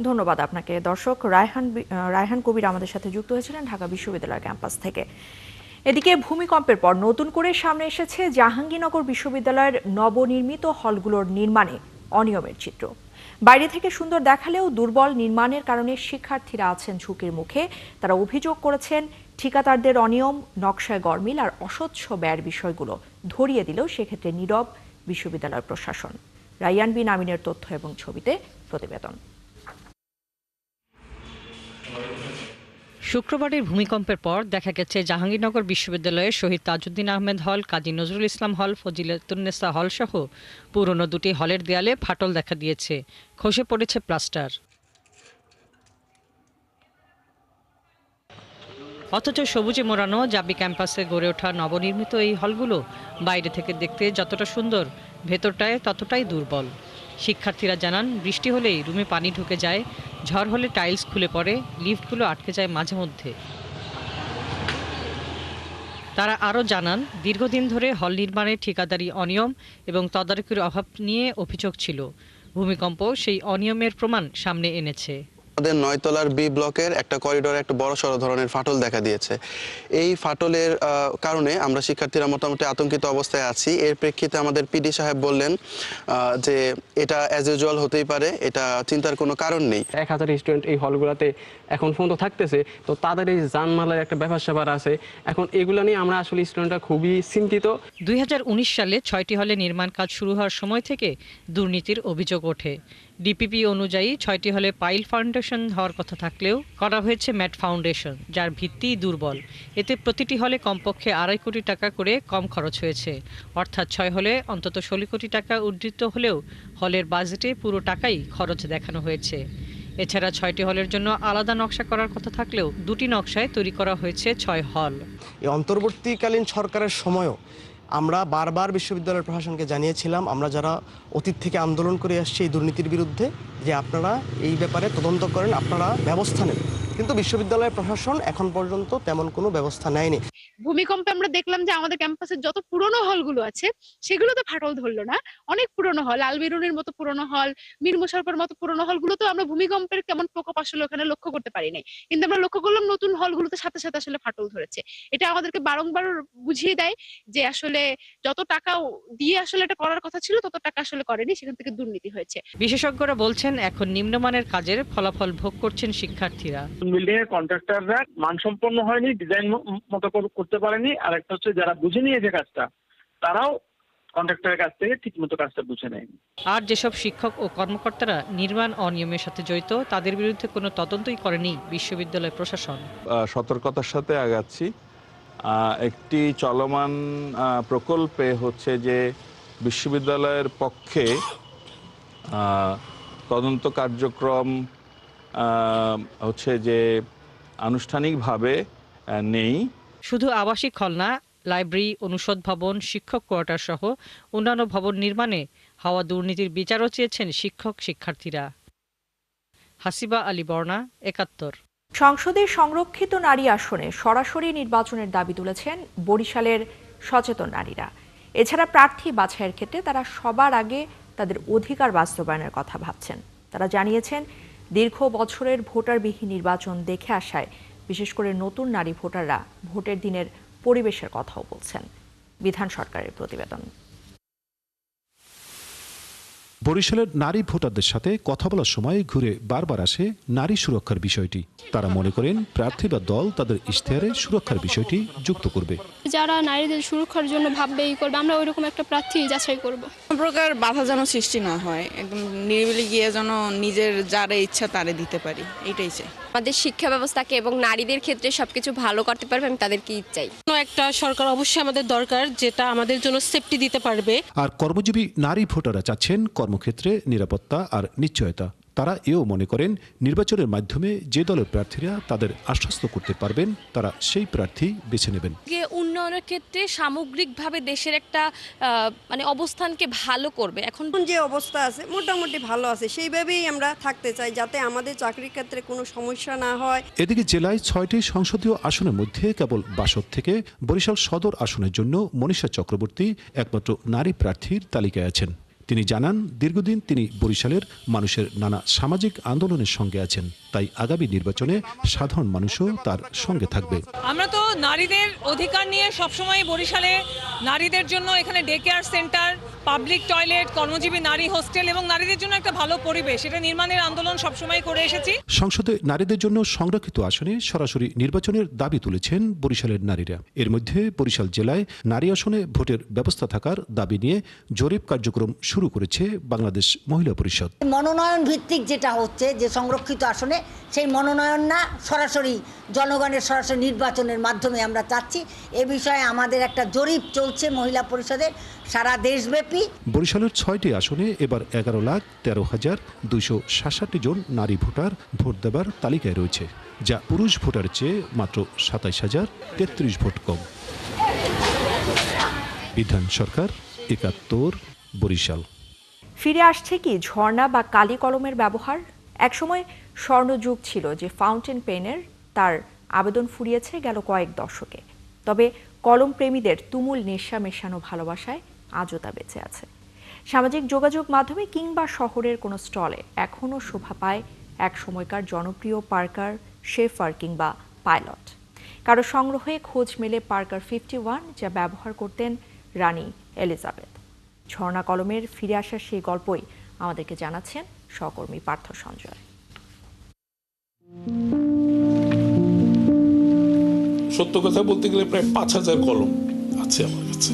ধন্যবাদ আপনাকে। দর্শক, রায়হান কবির আমাদের সাথে যুক্ত হয়েছিলেন ঢাকা বিশ্ববিদ্যালয় ক্যাম্পাস থেকে। এদিকে ভূমিকম্পের পর নতুন করে সামনে এসেছে জাহাঙ্গীরনগর বিশ্ববিদ্যালয়ের নবনির্মিত হলগুলোর নির্মাণে অনিয়মের চিত্র। বাইরে থেকে সুন্দর দেখালেও দুর্বল নির্মাণের কারণে শিক্ষার্থীরা আছেন ঝুঁকির মুখে। তারা অভিযোগ করেছেন ঠিকাদারদের অনিয়ম, নকশায় গরমিল আর অস্বচ্ছ ব্যয়ের বিষয়গুলো ধরিয়ে দিলেও সেক্ষেত্রে নীরব বিশ্ববিদ্যালয় প্রশাসন। রায়ান বিন আমিনের তথ্য এবং ছবিতে প্রতিবেদন। শুক্রবারের ভূমিকম্পের পর দেখা গেছে জাহাঙ্গীরনগর বিশ্ববিদ্যালয়ের শহীদ তাজউদ্দিন আহমেদ হল, কাজী নজরুল ইসলাম হল, ফজিলাতুন্নেসা হল সহ পুরনো দুটি হলের দেয়ালে ফাটল দেখা দিয়েছে, খসে পড়েছে প্লাস্টার। অথচ সবুজে মোড়ানো জাবি ক্যাম্পাসে গড়ে ওঠা নবনির্মিত এই হলগুলো বাইরে থেকে দেখতে যতটা সুন্দর, ভেতরটায় ততটাই দুর্বল। শিক্ষার্থীরা জানান বৃষ্টি হলেই রুমে পানি ঢুকে যায়, ঝড় হলে টাইলস খুলে পড়ে, লিফটগুলো আটকে যায় মাঝে মধ্যে। তারা আরও জানান দীর্ঘদিন ধরে হল নির্মাণের ঠিকাদারি অনিয়ম এবং তদারকির অভাব নিয়ে অভিযোগ ছিল। ভূমিকম্প সেই অনিয়মের প্রমাণ সামনে এনেছে। আমাদের 9 তলার বি ব্লকের একটা করিডোরে একটা বড় সড় ধরনের ফাটল দেখা দিয়েছে। এই ফাটলের কারণে আমরা শিক্ষার্থীরা মোটামুটি আতঙ্কিত অবস্থায় আছি। এর প্রেক্ষিতে আমাদের পিডি সাহেব বললেন যে এটা অ্যাজ ইউজুয়াল হতেই পারে, এটা চিন্তার কোনো কারণ নেই। 1000 স্টুডেন্ট এই হলগুলোতে এখন পর্যন্ত থাকতেছে, তো তাদের এই জানমালের একটা ব্যাপার স্যাপার আছে। এখন এগুলো নিয়ে আমরা আসলে স্টুডেন্টরা খুবই চিন্তিত। 2019 সালে 6টি হলে নির্মাণ কাজ শুরু হওয়ার সময় থেকে দুর্নীতির অভিযোগ ওঠে। ডিপিপি অনুযায়ী 6টি হলে পাইল ফাউন্ডেশন হওয়ার কথা থাকলেও করা হয়েছে ম্যাট ফাউন্ডেশন, যার ভিত্তি দুর্বল। এতে প্রতিটি হলে কমপক্ষে 2.5 কোটি টাকা করে কম খরচ হয়েছে। অর্থাৎ 6 হলে অন্তত 16 কোটি টাকা উদ্ধৃত হলেও হলের বাজেটে পুরো টাকাই খরচ দেখানো হয়েছে। এছাড়া 6টি হলের জন্য আলাদা নকশা করার কথা থাকলেও 2টি নকশায় তৈরি করা হয়েছে 6 হল। এই অন্তর্বর্তীকালীন সরকারের সময়ও আমরা বারবার বিশ্ববিদ্যালয় প্রশাসনকে জানিয়েছিলাম, আমরা যারা অতীত থেকে আন্দোলন করে আসছি এই দুর্নীতির বিরুদ্ধে, যে আপনারা এই ব্যাপারে তদন্ত করেন, আপনারা ব্যবস্থা নেন। কিন্তু বিশ্ববিদ্যালয়ের প্রশাসন এখন পর্যন্ত তেমন কোনো ব্যবস্থা নেয়নি। ভূমিকম্পে আমরা দেখলাম যে আমাদের ক্যাম্পাসের যত পুরনো হলগুলো আছে সেগুলোতে ফাটল ধরলো না। অনেক পুরনো হল, আলবেরুনির মতো পুরনো হল, মীর মুশাররফের মতো পুরনো হলগুলো তো আমরা ভূমিকম্পের কেমন প্রকোপ আসলে ওখানে লক্ষ্য করতে পারি নাই, কিন্তু আমরা লক্ষ্য করলাম নতুন হলগুলোতে সাথে সাথে আসলে ফাটল ধরেছে। এটা আমাদেরকে বারংবার বুঝিয়ে দেয় যে আসলে যত টাকা দিয়ে আসলে এটা করার কথা ছিল তত টাকা আসলে করেনি, সেখান থেকে দুর্নীতি হয়েছে। বিশেষজ্ঞরা বলছেন এখন নিম্নমানের কাজের ফলাফল ভোগ করছেন শিক্ষার্থীরা। বিল্ডিং এর কন্ট্রাক্টররা মানসম্পন্ন হয়নি, ডিজাইন মতো করতে পারেনি, আর একটা হচ্ছে যারা বুঝে নিয়েছে কাজটা তারাও কন্ট্রাক্টরের কাছ থেকে ঠিকমতো কাজটা বুঝে নেয়নি। আর যেসব শিক্ষক ও কর্মকর্তারা নির্মাণ অনিয়মের সাথে জড়িত তাদের বিরুদ্ধে কোনো তদন্তই করেনি বিশ্ববিদ্যালয় প্রশাসন। সতর্কতার সাথে আগাচ্ছি। একটি চলমান প্রকল্পে হচ্ছে যে বিশ্ববিদ্যালয়ের পক্ষে তদন্ত কার্যক্রম হচ্ছে যে আনুষ্ঠানিকভাবে নেই। শুধু আবাসিক হল না, লাইব্রেরি, অনুষদ ভবন, শিক্ষক কোয়ার্টার সহ অন্যান্য ভবন নির্মাণে হওয়া দুর্নীতির বিচারও চেয়েছেন শিক্ষক শিক্ষার্থীরা। হাসিবা আলী বর্ণা, ৭১। সংসদে সংরক্ষিত নারী আসনে সরাসরি নির্বাচনের দাবি তুলেছেন বরিশালের সচেতন নারীরা। এছাড়া প্রার্থী বাছাইয়ের ক্ষেত্রে তারা সবার আগে তাদের অধিকার বাস্তবায়নের কথা ভাবছেন। তারা জানিয়েছেন দীর্ঘ বছরের ভোটারবিহীন নির্বাচন দেখে আসায় বিশেষ করে নতুন নারী ভোটাররা ভোটের দিনের পরিবেশের কথাও বলছেন। বিধান সরকারের প্রতিবেদন। বরিশালের নারী ভোটারদের সাথে কথা বলার সময় ঘুরে বারবার আসে নারী সুরক্ষার বিষয়টি। তারা মনে করেন প্রার্থী বা দল তাদের ইশতেহারে সুরক্ষার বিষয়টি যুক্ত করবে। যারা নারীদের সুরক্ষার জন্য ভাববে এই করবে, আমরা ওইরকম একটা প্রার্থী যাচাই করব। কোনো প্রকার বাধা যেন সৃষ্টি না হয়, একদম নিরিবিলি গিয়ে যেন নিজের যারা ইচ্ছা তারে দিতে পারি, এটাই চাই। আমাদের শিক্ষা ব্যবস্থাকে এবং নারীদের ক্ষেত্রে সবকিছু ভালো করতে পারবে, আমি তাদেরকে চাই। একটা সরকার অবশ্যই আমাদের দরকার যেটা আমাদের জন্য সেফটি দিতে পারবে। আর কর্মজীবী নারী ভোটাররা চাচ্ছেন কর্মক্ষেত্রে নিরাপত্তা আর নিশ্চয়তা। তারা এও মনে করেন নির্বাচনের মাধ্যমে যে দলের প্রার্থীরা তাদের আশ্বস্ত করতে পারবেন তারা সেই প্রার্থী বেছে নেবেন। উন্নয়নের ক্ষেত্রে সামগ্রিকভাবে দেশের একটা অবস্থানকে ভালো করবে। এখন যে অবস্থা আছে মোটামুটি ভালো আছে, সেইভাবেই আমরা থাকতে চাই যাতে আমাদের চাকরির ক্ষেত্রে কোনো সমস্যা না হয়। এদিকে জেলায় 6টি সংসদীয় আসনের মধ্যে কেবল বাসদ থেকে বরিশাল সদর আসনের জন্য মনীষা চক্রবর্তী একমাত্র নারী প্রার্থীর তালিকায় আছেন। তিনি জানান দীর্ঘদিন তিনি বরিশালের মানুষের নানা সামাজিক আন্দোলনের সঙ্গে আছেন, তাই আগামী নির্বাচনে সাধারণ মানুষও তার সঙ্গে থাকবে। আমরা তো নারীদের অধিকার নিয়ে সবসময় বরিশালে নারীদের জন্য এখানে day care centre, public toilet, কর্মজীবী নারী হোস্টেল এবং নারীদের জন্য একটা ভালো পরিবেশ, এটা নির্মাণের আন্দোলন সবসময় করে এসেছি। সংসদে নারীদের জন্য সংরক্ষিত আসনে সরাসরি নির্বাচনের দাবি তুলেছেন বরিশালের নারীরা। এর মধ্যে বরিশাল জেলায় নারী আসনে ভোটের ব্যবস্থা থাকার দাবি নিয়ে জরিপ কার্যক্রম শুরু করেছে বাংলাদেশ মহিলা পরিষদ। মনোনয়ন ভিত্তিক যেটা হচ্ছে যে সংরক্ষিত আসনে, সেই মনোনয়ন না সরাসরি জনগণের সরাসরি নির্বাচনের মাধ্যমে আমরা চাচ্ছি। এ বিষয়ে আমাদের একটা জরিপ চলছে মহিলা পরিষদের সারা দেশব্যাপী। বরিশালের 6টি আসনে এবার 11,13,266 জন নারী ভোটার ভোট দেবার তালিকায় রয়েছে, যা পুরুষ ভোটারের চেয়ে মাত্র 27,033 ভোট কম। বিধান সরকার, ৭১, বরিশাল। ফিরে আসছে কি ঝর্ণা বা কালি কলমের ব্যবহার? একসময় স্বর্ণযুগ ছিল যে ফাউন্টেন পেনের তার আবেদন ফুরিয়েছে গেল কয়েক দশকে। তবে কলম প্রেমীদের তুমুল নেশা মেশানো ভালোবাসায় আজও তা বেঁচে আছে। সামাজিক যোগাযোগ মাধ্যমে কিংবা শহরের কোনো স্টলে এখনও শোভা পায় এক সময়কার জনপ্রিয় পার্কার, শেফার কিংবা পাইলট। কারো সংগ্রহে খোঁজ মেলে পার্কার 51, যা ব্যবহার করতেন রানী এলিজাবেথ। ঝর্ণা কলমের ফিরে আসার সেই গল্পই আমাদেরকে জানাচ্ছেন সহকর্মী পার্থ সঞ্জয়। সত্য কথা বলতে গেলে প্রায় 5,000 কলম আছে আমার কাছে।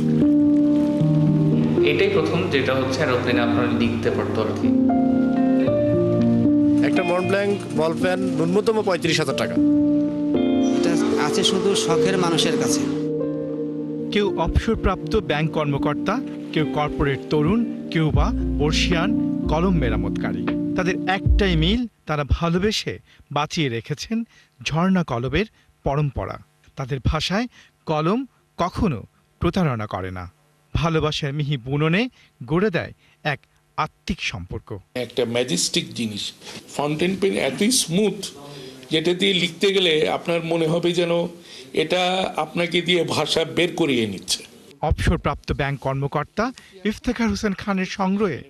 এটাই প্রথম যেটা হচ্ছে এরোপ্লেনে আপনারা লিখতে পারতো আর কি। একটা মন্ট ব্ল্যাঙ্ক বল পেন ন্যূনতম 35,000 টাকা। এটা আছে শুধু শখের মানুষের কাছে। কেউ অবসরপ্রাপ্ত ব্যাংক কর্মকর্তা, কেউ কর্পোরেট তরুণ, কেউ বা বর্ষিয়ান কলম মেরামতকারী। তাদের একটাই মিল, তারা ভালোবেসে বাঁচিয়ে রেখেছেন ঝর্ণা কলমের পরম্পরা। তাদের ভাষায় কলম কখনো প্রতারণা করে না, ভালোবাসার মিহি বুননে গড়ে দেয় এক আত্মিক সম্পর্ক। একটা ম্যাজেস্টিক জিনিস। ফাউন্টেন পেন এতই স্মুথ যেটা দিয়ে লিখতে গেলে আপনার মনে হবে যেন এটা আপনাকে দিয়ে ভাষা বের করিয়ে নিচ্ছে। অবসরপ্রাপ্ত ব্যাংক কর্মকর্তা ইফতেখার হোসেন খানের সংগ্রহে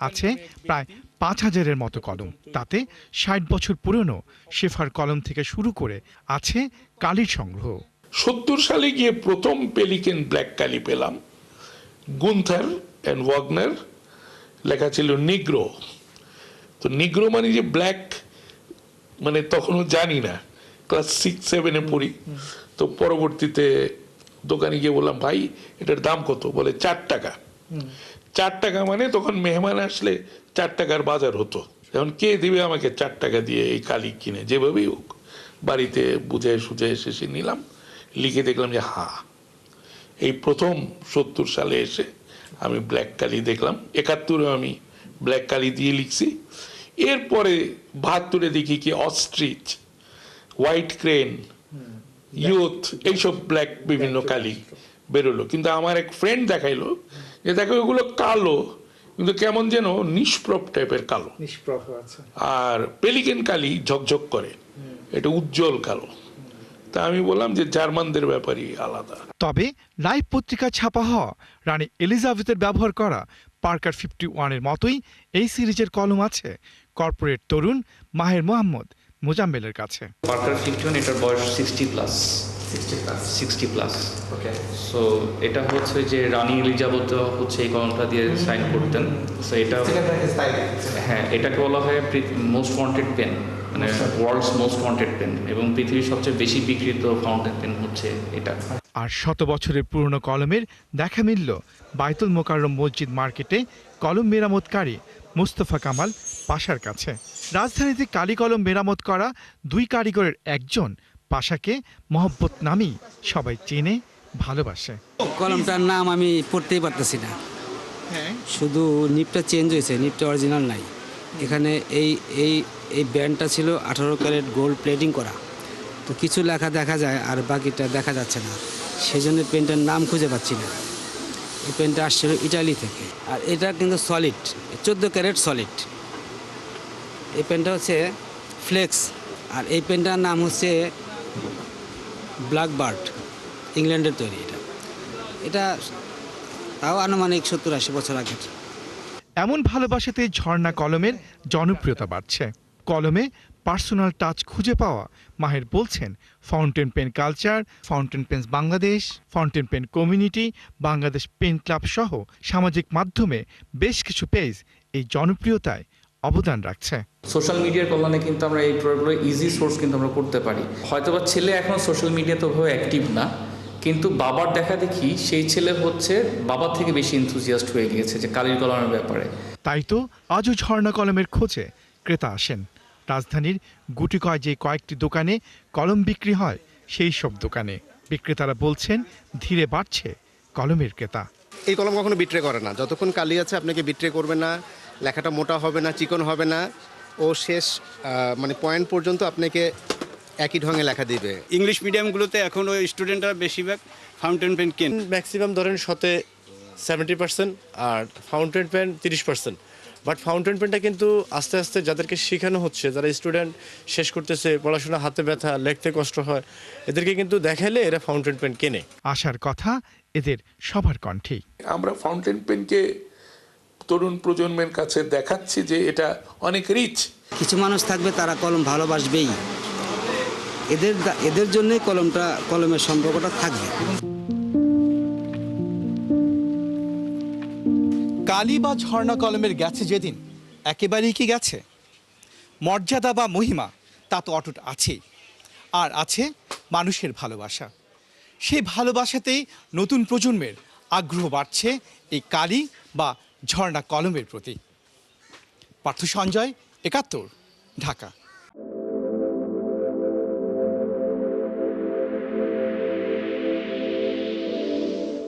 আছে প্রায় 5,000-এর মতো কলম। তাতে 60 বছর পুরনো শেফার কলম থেকে শুরু করে আছে কালির সংগ্রহ। 70 সালে গিয়ে প্রথম পেলিকেন ব্ল্যাক কালি পেলাম, গুন্থার অ্যান্ড ওয়াগনার, লেখা ছিল নিগ্রো। তো নিগ্রো মানে যে ব্ল্যাক, মানে তখনও জানি না, ক্লাস 6-7-এ পড়ি। তো পরবর্তীতে দোকানে গিয়ে বললাম, ভাই এটার দাম কত? বলে 4 টাকা। 4 টাকা মানে তখন মেহমান আসলে 4 টাকার বাজার হতো। এখন কে দিবে আমাকে 4 টাকা দিয়ে এই কালি কিনে? যেভাবেই হোক বাড়িতে বুঝে সুঝে শেষে নিলাম, লিখে দেখলাম যে এই প্রথম 70 সালে এসে আমি ব্ল্যাক কালি দেখলাম। 71-এ আমি ব্ল্যাক কালি দিয়ে লিখছি। এরপরে 72-এ দেখি কি অস্ট্রিচ, হোয়াইট ক্রেন, ইউথ, এইসব ব্ল্যাক বিভিন্ন কালি বেরোলো। কিন্তু আমার এক ফ্রেন্ড দেখাইলো যে দেখো এগুলো কালো, কিন্তু কেমন যেন নিষ্প্রভ টাইপের কালো। আর পেলিকেন কালি ঝকঝক করে, এটা উজ্জ্বল কালো। তা আমি বললাম যে জার্মানদের ব্যাপারই আলাদা। তবে লাইফ পত্রিকা ছাপা হওয়া রানী এলিজাবেথের ব্যবহার করা পার্কার 51-এর মতোই এই সিরিজের কলম আছে কর্পোরেট তরুণ মাহের মোহাম্মদ মোজাম্মেলের কাছে। পার্কার 51, এটার বয়স 60 প্লাস। ওকে, সো এটা হচ্ছে যে রানী এলিজাবেথ হচ্ছে এই কলমটা দিয়ে সাইন করতেন। সো এটা হ্যাঁ, এটাকে বলা হয় মোস্ট ওয়ান্টেড পেন, মানে ওয়ার্ল্ডস মোস্ট ওয়ান্টেড পেন, এবং পৃথিবীর সবচেয়ে বেশি বিক্রিত ফাউন্টেন পেন হচ্ছে এটা। আর 100 বছরের পুরনো কলমের দেখা মিলল বায়তুল মোকাররম মসজিদ মার্কেটে কলম মেরামতকারী মুস্তফা কামাল পাশার কাছে। রাজধানীতে কালি কলম মেরামত করা 2 কারিগরের একজন পাশাকে মহব্বত নামেই সবাই চেনে ভালোবাসে। কলমটার নাম আমি পড়তেই পারতেছি না, শুধু নিপটা চেঞ্জ হয়েছে, নিপটা অরিজিনাল নাই। এখানে এই এই এই ব্যান্ডটা ছিল 18 ক্যারেট গোল্ড প্লেটিং করা, তো কিছু লেখা দেখা যায় আর বাকিটা দেখা যাচ্ছে না, সেজন্য পেনটার নাম খুঁজে পাচ্ছি না। এই পেনটা আসছিল ইটালি থেকে, আর এটা কিন্তু সলিড 14 ক্যারেট সলিড। এই পেনটা হচ্ছে ফ্লেক্স, আর এই পেনটার নাম হচ্ছে ব্ল্যাকবার্ড, ইংল্যান্ডের তৈরি। এটা তাও আনুমানিক 70-80 বছর আগের। এমন ভালোবাসাতে ঝর্ণা কলমের জনপ্রিয়তা বাড়ছে। কলমে পার্সোনাল টাচ খুঁজে পাওয়া মাহের বলছেন fountain pen culture, fountain pens Bangladesh, fountain pen community, Bangladesh pen club সহ সামাজিক মাধ্যমে বেশ কিছু পেজ এই জনপ্রিয়তায় অবদান রাখছে। সোশ্যাল মিডিয়ার কল্যাণে কিন্তু আমরা এই প্রোডাক্টগুলো ইজি সোর্স কিন্তু আমরা করতে পারি। হয়তোবা ছেলে এখন সোশ্যাল মিডিয়াতে ওভাবে অ্যাক্টিভ না, কিন্তু বাবার দেখা দেখি সেই ছেলে হচ্ছে বাবার থেকে বেশি এনথুজিয়াস্ট হয়ে গিয়েছে যে কালির কলমের ব্যাপারে। তাই তো আজও ঝর্ণা কলমের খোঁজে ক্রেতা আসেন। রাজধানীর গুটিকয় যে কয়েকটি দোকানে কলম বিক্রি হয়, সেই সব দোকানে বিক্রেতারা বলছেন ধীরে বাড়ছে কলমের ক্রেতা। এই কলম কখনো বিট্রে করে না, যতক্ষণ কালি আছে আপনাকে বিট্রে করবে না, লেখাটা মোটা হবে না, চিকন হবে না, ও শেষ মানে পয়েন্ট পর্যন্ত আপনাকে একই ঢঙে লেখা দিবে। ইংলিশ মিডিয়ামগুলোতে এখন ওই স্টুডেন্টরা বেশিরভাগ ফাউন্টেন পেন কেন, ম্যাক্সিমাম ধরেন 70% আর ফাউন্টেন পেন 30%। বাট ফাউন্টেন পেনটা কিন্তু আস্তে আস্তে যাদেরকে শেখানো হচ্ছে, যারা স্টুডেন্ট শেষ করতেছে, পড়াশোনা হাতে ব্যথা, লিখতে কষ্ট হয়, এদেরকে কিন্তু দেখালে এরা ফাউন্টেন পেন কেনে। আশার কথা এদের সবার কণ্ঠেই। আমরা ফাউন্টেন পেনকে তরুণ প্রজন্মের কাছে দেখাচ্ছি যে এটা অনেক রিচ। কিছু মানুষ থাকবে তারা কলম ভালোবাসবেই, এদের জন্যই কলমের সম্পর্কটা থাকবে। কালি বা ঝর্ণা কলমের গেছে যেদিন একেবারেই কি গেছে? মর্যাদা বা মহিমা তা তো অটুট আছেই, আর আছে মানুষের ভালোবাসা। সেই ভালোবাসাতেই নতুন প্রজন্মের আগ্রহ বাড়ছে এই কালি বা ঝর্ণা কলমের প্রতি। পার্থ সঞ্জয়, 71, ঢাকা।